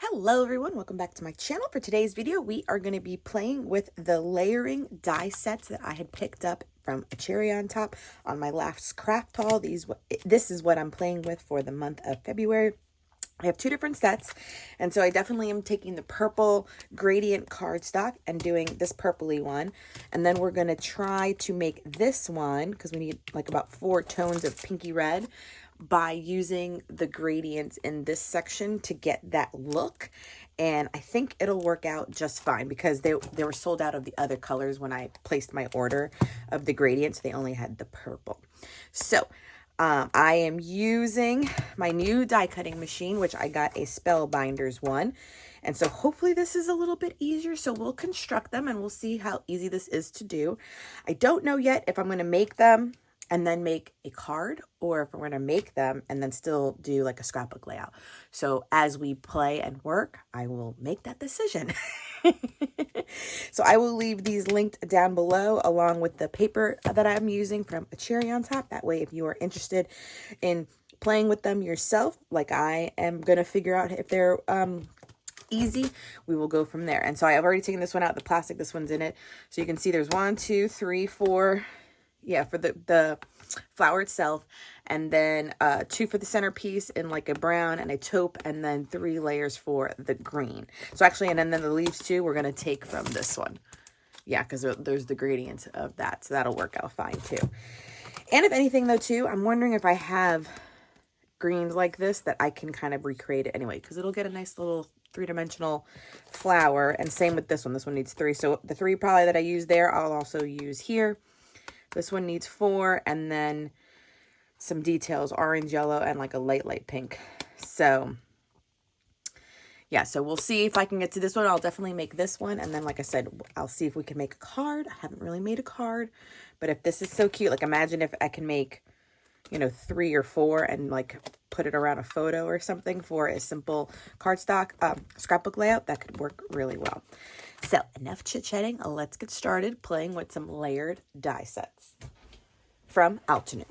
Hello everyone, welcome back to my channel. For today's video, we are going to be playing with the layering die sets that I had picked up from a cherry on top on my last craft haul. This is what I'm playing with for the month of February. I have two different sets, and so I definitely am taking the purple gradient cardstock and doing this purpley one, and then we're going to try to make this one, because we need like about 4 tones of pinky red, by using the gradients in this section to get that look. And I think it'll work out just fine because they were sold out of the other colors when I placed my order of the gradients. They only had the purple. So I am using my new die cutting machine, which I got a Spellbinders one. And so hopefully this is a little bit easier. So we'll construct them and we'll see how easy this is to do. I don't know yet if I'm going to make them and then make a card, or if we're going to make them and then still do like a scrapbook layout. So as we play and work, I will make that decision. So I will leave these linked down below along with the paper that I'm using from a cherry on top. That way, if you are interested in playing with them yourself, like I am going to figure out if they're easy, we will go from there. And so I have already taken this one out, the plastic, this one's in it. So you can see there's 1, 2, 3, 4, yeah, for the flower itself, and then 2 for the centerpiece in like a brown and a taupe, and then 3 layers for the green. So actually, and then the leaves too, we're going to take from this one. Yeah, because there's the gradient of that, so that'll work out fine too. And if anything though too, I'm wondering if I have greens like this that I can kind of recreate it anyway, because it'll get a nice little 3-dimensional flower. And same with this one. This one needs 3. So the 3 probably that I use there, I'll also use here. This one needs 4, and then some details, orange, yellow, and like a light pink. So yeah, so we'll see if I can get to this one. I'll definitely make this one. And then, like I said, I'll see if we can make a card. I haven't really made a card, but if this is so cute, like imagine if I can make, 3 or 4 and like put it around a photo or something for a simple cardstock scrapbook layout, that could work really well. So enough chit-chatting, let's get started playing with some layered die sets from Altenew.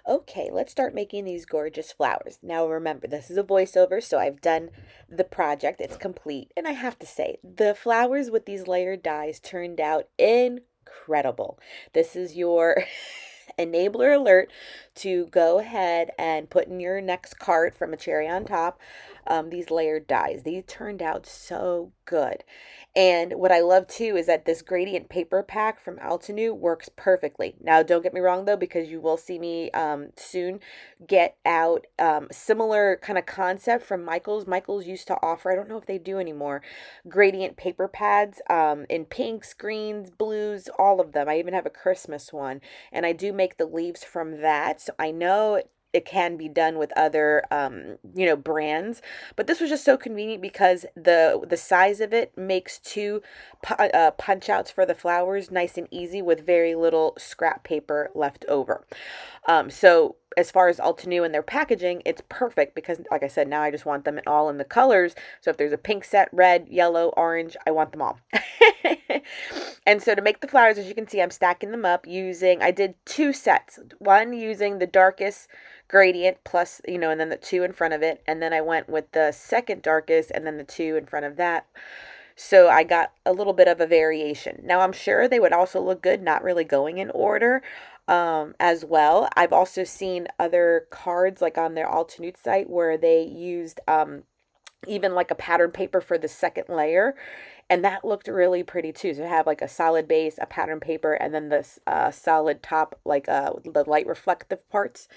Okay, let's start making these gorgeous flowers. Now remember, this is a voiceover, so I've done the project. It's complete. And I have to say, the flowers with these layered dies turned out incredible. This is your enabler alert to go ahead and put in your next cart from a cherry on top these layered dies. These turned out so good. And what I love too is that this gradient paper pack from Altenew works perfectly. Now don't get me wrong though, because you will see me soon get out similar kind of concept from Michaels. Michaels used to offer, I don't know if they do anymore, gradient paper pads in pinks, greens, blues, all of them. I even have a Christmas one, and I do make the leaves from that. So I know it can be done with other, brands, but this was just so convenient because the size of it makes 2 punch outs for the flowers nice and easy with very little scrap paper left over. So as far as Altenew and their packaging, it's perfect because, like I said, now I just want them all in the colors. So if there's a pink set, red, yellow, orange, I want them all. And so to make the flowers, as you can see, I'm stacking them up I did 2 sets. One using the darkest gradient plus, and then the 2 in front of it. And then I went with the second darkest and then the 2 in front of that. So I got a little bit of a variation. Now I'm sure they would also look good, not really going in order as well. I've also seen other cards like on their Altenew site where they used even like a pattern paper for the second layer. And that looked really pretty too. So have like a solid base, a pattern paper, and then this solid top, like the light reflective parts.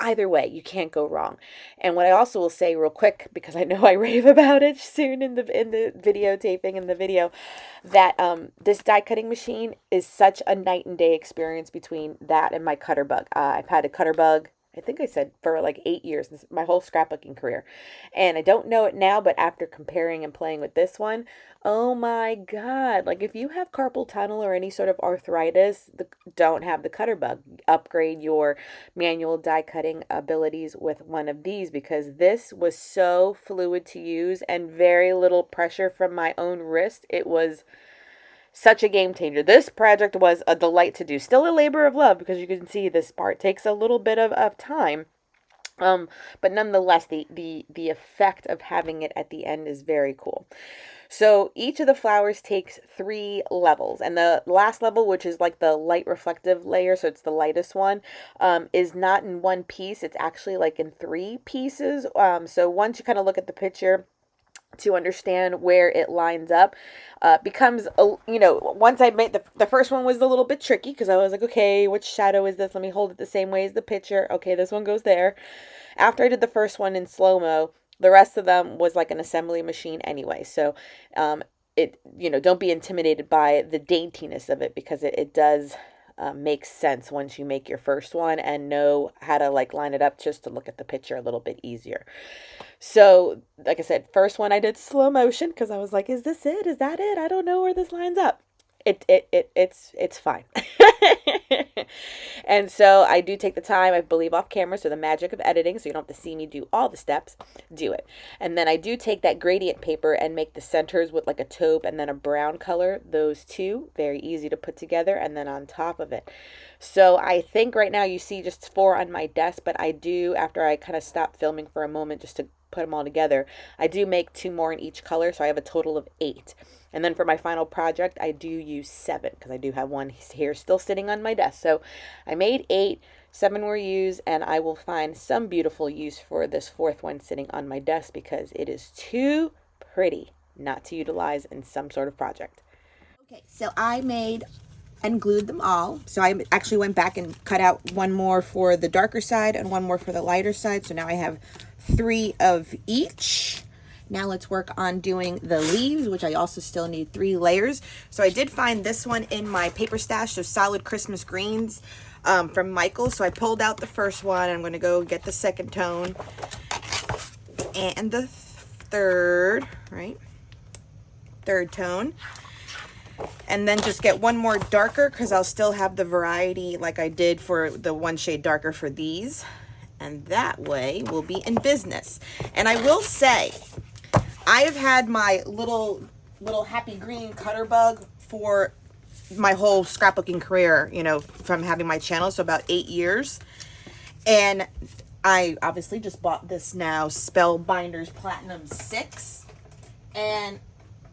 Either way, you can't go wrong. And what I also will say real quick, because I know I rave about it soon in the videotaping in the video, that this die cutting machine is such a night and day experience between that and my cutter bug. I've had a cutter bug, I think I said, for like 8 years, my whole scrapbooking career. And I don't know it now, but after comparing and playing with this one, oh my God. Like if you have carpal tunnel or any sort of arthritis, don't have the cutter bug. Upgrade your manual die cutting abilities with one of these, because this was so fluid to use and very little pressure from my own wrist. It was such a game changer. This project was a delight to do. Still a labor of love because you can see this part takes a little bit of time. But nonetheless, the effect of having it at the end is very cool. So each of the flowers takes 3 levels, and the last level, which is like the light reflective layer, so it's the lightest one, is not in one piece. It's actually like in 3 pieces. So once you kind of look at the picture to understand where it lines up, becomes once I made the first one was a little bit tricky because I was like, okay, which shadow is this? Let me hold it the same way as the picture. Okay, this one goes there. After I did the first one in slow-mo, the rest of them was like an assembly machine anyway. So don't be intimidated by the daintiness of it, because it does make sense once you make your first one and know how to like line it up, just to look at the picture a little bit easier. So like I said, first one I did slow motion because I was like, is this it? Is that it? I don't know where this lines up. It's fine. And so I do take the time, I believe, off camera, so the magic of editing, so you don't have to see me do all the steps, do it. And then I do take that gradient paper and make the centers with like a taupe and then a brown color. Those two, very easy to put together, and then on top of it. So I think right now you see just 4 on my desk, but I do, after I kind of stop filming for a moment just to put them all together, I do make 2 more in each color, so I have a total of 8. And then for my final project, I do use 7 because I do have one here still sitting on my desk. So I made 8, 7 were used, and I will find some beautiful use for this 4th one sitting on my desk because it is too pretty not to utilize in some sort of project. Okay, so I made and glued them all. So I actually went back and cut out 1 more for the darker side and 1 more for the lighter side. So now I have 3 of each. Now let's work on doing the leaves, which I also still need 3 layers. So I did find this one in my paper stash, so Solid Christmas Greens from MACO. So I pulled out the first one. I'm going to go get the second tone and the third tone. And then just get 1 more darker because I'll still have the variety like I did for the 1 shade darker for these. And that way we'll be in business. And I will say, I have had my little happy green cutter bug for my whole scrapbooking career, from having my channel, so about 8 years. And I obviously just bought this now, Spellbinders Platinum 6. And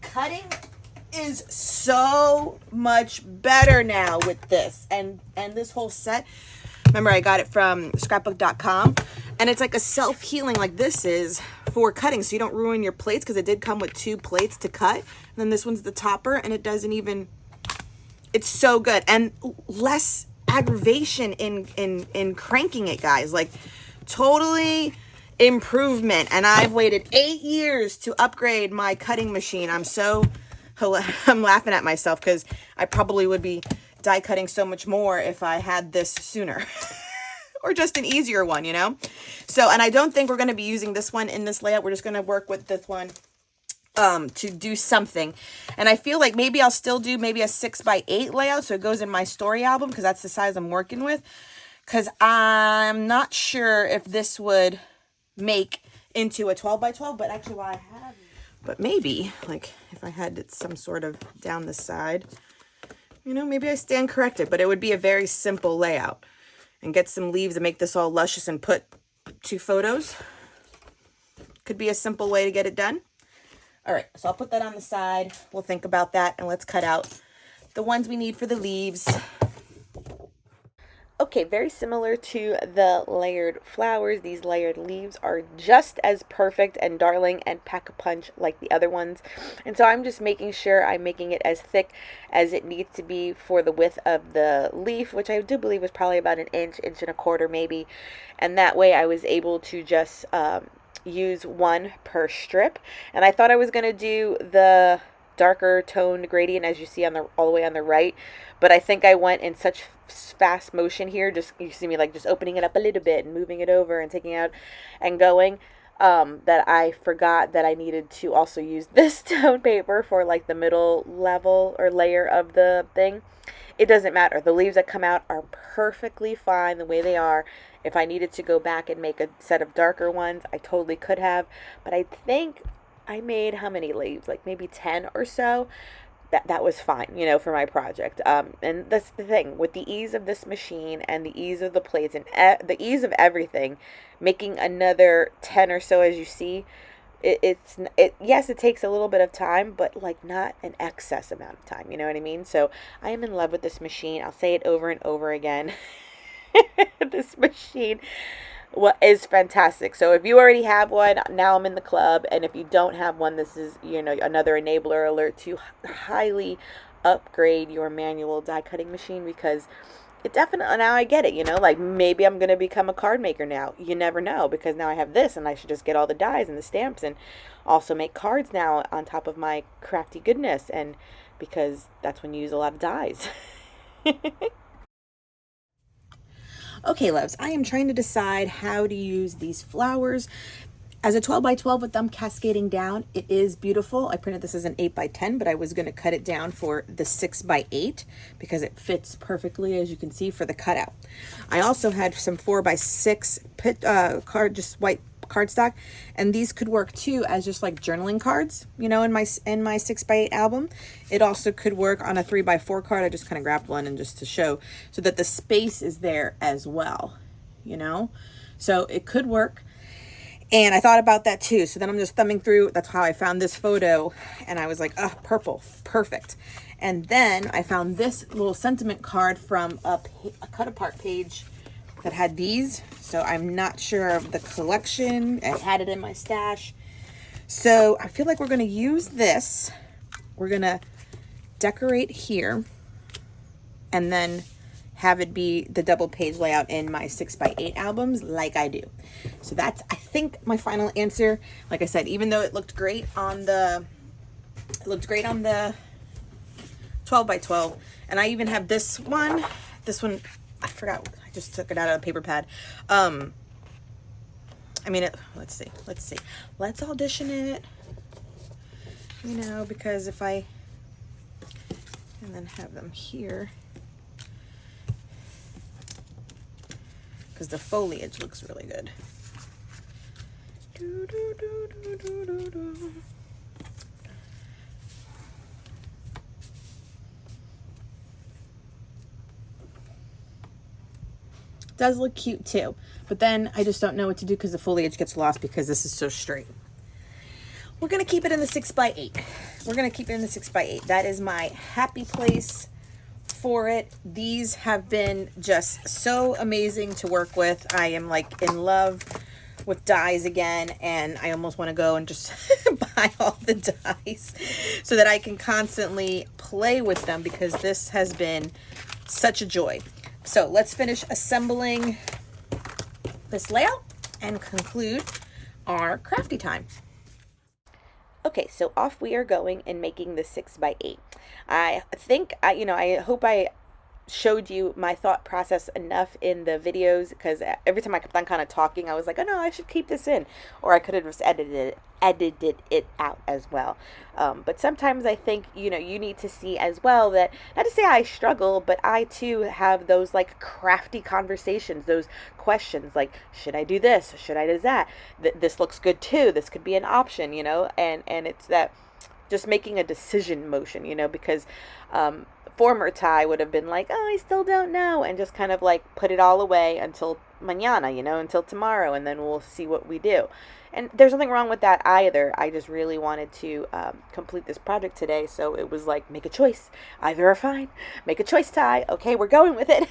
cutting is so much better now with this and this whole set. Remember, I got it from scrapbook.com, and it's like a self-healing, like this is for cutting, so you don't ruin your plates, because it did come with 2 plates to cut. And then this one's the topper, and it doesn't even, it's so good. And less aggravation in cranking it, guys. Like, totally improvement. And I've waited 8 years to upgrade my cutting machine. I'm laughing at myself because I probably would be die cutting so much more if I had this sooner. Or just an easier one, So, and I don't think we're going to be using this one in this layout. We're just going to work with this one to do something. And I feel like maybe I'll still do maybe a 6x8 layout, so it goes in my story album, because that's the size I'm working with. Because I'm not sure if this would make into a 12x12, but actually while I have it, but maybe, like, if I had it some sort of down the side, maybe I stand corrected, but it would be a very simple layout. And get some leaves and make this all luscious and put 2 photos. Could be a simple way to get it done. All right, so I'll put that on the side. We'll think about that, and let's cut out the ones we need for the leaves. Okay, very similar to the layered flowers, these layered leaves are just as perfect and darling and pack a punch like the other ones. And so I'm just making sure I'm making it as thick as it needs to be for the width of the leaf, which I do believe was probably about an inch, 1.25 inches maybe. And that way I was able to just use 1 per strip. And I thought I was going to do the darker toned gradient as you see on the all the way on the right, but I think I went in such fast motion here, just you see me like just opening it up a little bit and moving it over and taking out and going, that I forgot that I needed to also use this tone paper for like the middle level or layer of the thing. It doesn't matter, the leaves that come out are perfectly fine the way they are. If I needed to go back and make a set of darker ones, I totally could have, but I think I made how many leaves? Like maybe 10 or so. that was fine, you know, for my project. And that's the thing with the ease of this machine and the ease of the plates and the ease of everything, making another 10 or so, as you see, yes, it takes a little bit of time, but like not an excess amount of time, you know what I mean? So I am in love with this machine. I'll say it over and over again. This machine is fantastic. So if you already have one, now I'm in the club. And if you don't have one, this is, you know, another enabler alert to highly upgrade your manual die cutting machine, because it definitely, now I get it, you know, like maybe I'm going to become a card maker now. You never know, because now I have this and I should just get all the dies and the stamps and also make cards now on top of my crafty goodness. And because that's when you use a lot of dies. Okay, loves, I am trying to decide how to use these flowers. As a 12 by 12 with them cascading down, it is beautiful. I printed this as an 8 by 10, but I was going to cut it down for the 6 by 8 because it fits perfectly, as you can see, for the cutout. I also had some 4 by 6 just white cardstock, and these could work too as just like journaling cards, you know, in my 6 by 8 album. It also could work on a 3 by 4 card. I just kind of grabbed one and just to show so that the space is there as well, you know, so it could work. And I thought about that too. So then I'm just thumbing through. That's how I found this photo. And I was like, oh, purple, perfect. And then I found this little sentiment card from a cut apart page that had these. So I'm not sure of the collection. I had it in my stash. So I feel like we're going to use this. We're going to decorate here and then have it be the double page layout in my 6 by 8 albums like I do. So that's, I think, my final answer. Like I said, even though it looked great on the 12 by 12, and I even have this one, I forgot, I just took it out of the paper pad. I mean, let's see, let's audition it, you know, because if I, and then have them here, because the foliage looks really good. Does look cute too, but then I just don't know what to do because the foliage gets lost because this is so straight. We're gonna keep it in the 6 by 8. We're gonna keep it in the 6 by 8. That is my happy place for it. These have been just so amazing to work with. I am like in love with dies again, and I almost want to go and just buy all the dies so that I can constantly play with them, because this has been such a joy. So let's finish assembling this layout and conclude our crafty time. Okay, so off we are going and making the 6 by 8. I think, I hope I showed you my thought process enough in the videos, because every time I kept on kind of talking, I was like, oh no, I should keep this in, or I could have just edited it out as well. But sometimes I think, you need to see as well that, not to say I struggle, but I too have those like crafty conversations, those questions like, should I do this? Should I do that? This looks good too. This could be an option, and it's that just making a decision motion, because former Ty would have been like, oh, I still don't know, and just kind of like put it all away until mañana, until tomorrow, and then we'll see what we do. And there's nothing wrong with that either. I just really wanted to complete this project today, so it was like, make a choice. Either or fine. Make a choice, Ty. Okay, we're going with it.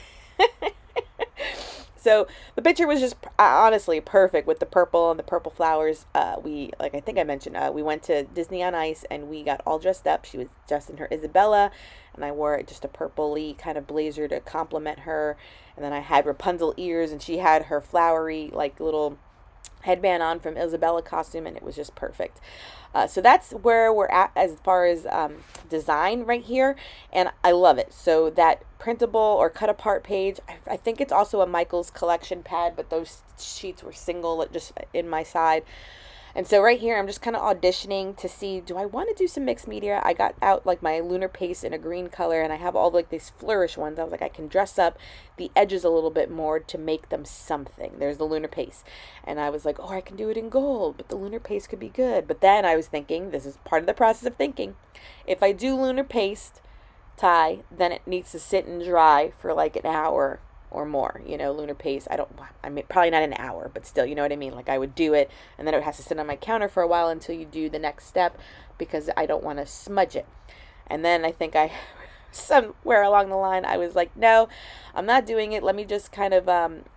So the picture was just honestly perfect with the purple and the purple flowers. Like I think I mentioned, we went to Disney on Ice and we got all dressed up. She was dressed in her Isabella, and I wore just a purpley kind of blazer to complement her. And then I had Rapunzel ears, and she had her flowery like little headband on from Isabella costume, and it was just perfect. So that's where we're at as far as design right here, and I love it. So that printable or cut apart page, I think it's also a Michael's collection pad, but those sheets were single just in my side. And so right here, I'm just kind of auditioning to see, do I want to do some mixed media? I got out like my lunar paste in a green color, and I have all like these flourish ones. I was like, I can dress up the edges a little bit more to make them something. There's the lunar paste. And I was like, oh, I can do it in gold, but the lunar paste could be good. But then I was thinking, this is part of the process of thinking, if I do lunar paste tie, then it needs to sit and dry for like an hour or more, you know, lunar paste. I mean, probably not an hour, but still, you know what I mean? Like I would do it and then it has to sit on my counter for a while until you do the next step, because I don't want to smudge it. And then I think somewhere along the line, I was like, no, I'm not doing it. Let me just kind of,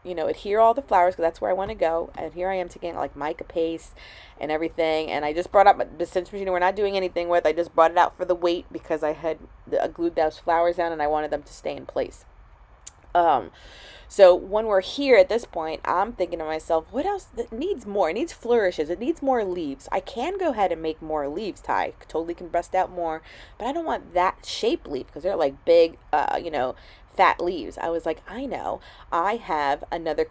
you know, adhere all the flowers, because that's where I want to go. And here I am taking like mica paste and everything. And I just brought up the cinch machine we're not doing anything with. I just brought it out for the weight because I had glued those flowers down and I wanted them to stay in place. So when we're here at this point, I'm thinking to myself, what else that needs more? It needs flourishes. It needs more leaves. I can go ahead and make more leaves tie. Totally can bust out more, but I don't want that shape leaf because they're like big, you know, fat leaves. I was like, I know, I have another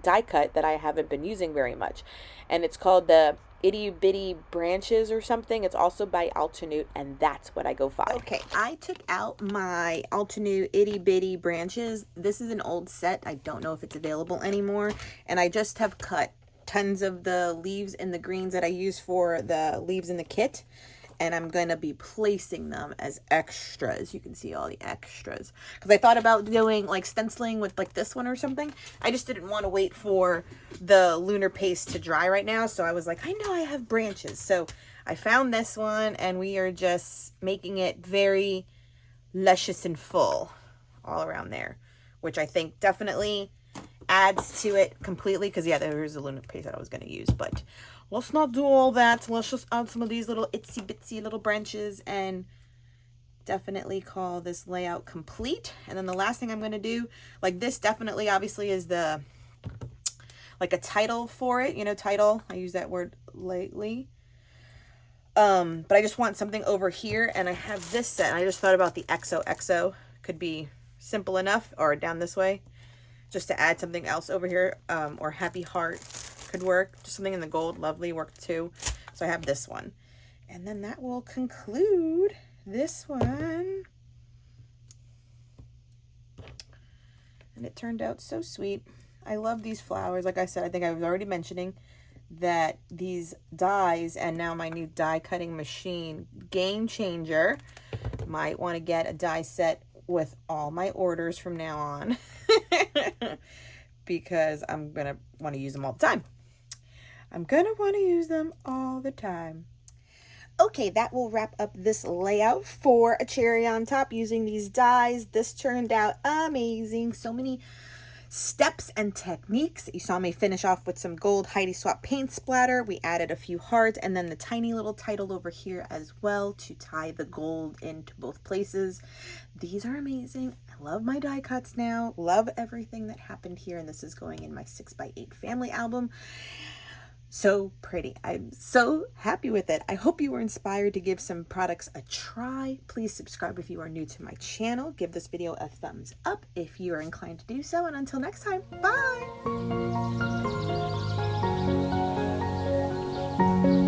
die cut that I haven't been using very much, and it's called the Itty Bitty Branches or something. It's also by Altenew, and that's what I go for. Okay, I took out my Altenew Itty Bitty Branches. This is an old set. I don't know if it's available anymore, and I just have cut tons of the leaves and the greens that I use for the leaves in the kit, and I'm going to be placing them as extras. You can see all the extras. Because I thought about doing like stenciling with like this one or something. I just didn't want to wait for the lunar paste to dry right now. So I was like, I know I have branches. So I found this one and we are just making it very luscious and full all around there. Which I think definitely adds to it completely. Because yeah, there's a lunar paste that I was going to use. But let's not do all that. Let's just add some of these little itsy bitsy little branches and definitely call this layout complete. And then the last thing I'm going to do, like this definitely obviously is the, like a title for it, you know, title. I use that word lately. But I just want something over here, and I have this set. And I just thought about the XOXO could be simple enough, or down this way, just to add something else over here, or happy heart could work. Just something in the gold, lovely, worked too. So I have this one. And then that will conclude this one. And it turned out so sweet. I love these flowers. Like I said, I think I was already mentioning that these dies, and now my new die cutting machine, game changer. Might want to get a die set with all my orders from now on. Because I'm going to want to use them all the time. I'm going to want to use them all the time. Okay, that will wrap up this layout for a cherry on top using these dies. This turned out amazing. So many steps and techniques. You saw me finish off with some gold Heidi Swap paint splatter. We added a few hearts and then the tiny little title over here as well to tie the gold into both places. These are amazing. I love my die cuts now. Love everything that happened here. And this is going in my 6x8 family album. So pretty. I'm so happy with it. I hope you were inspired to give some products a try. Please subscribe if you are new to my channel. Give this video a thumbs up if you are inclined to do so. And until next time, bye!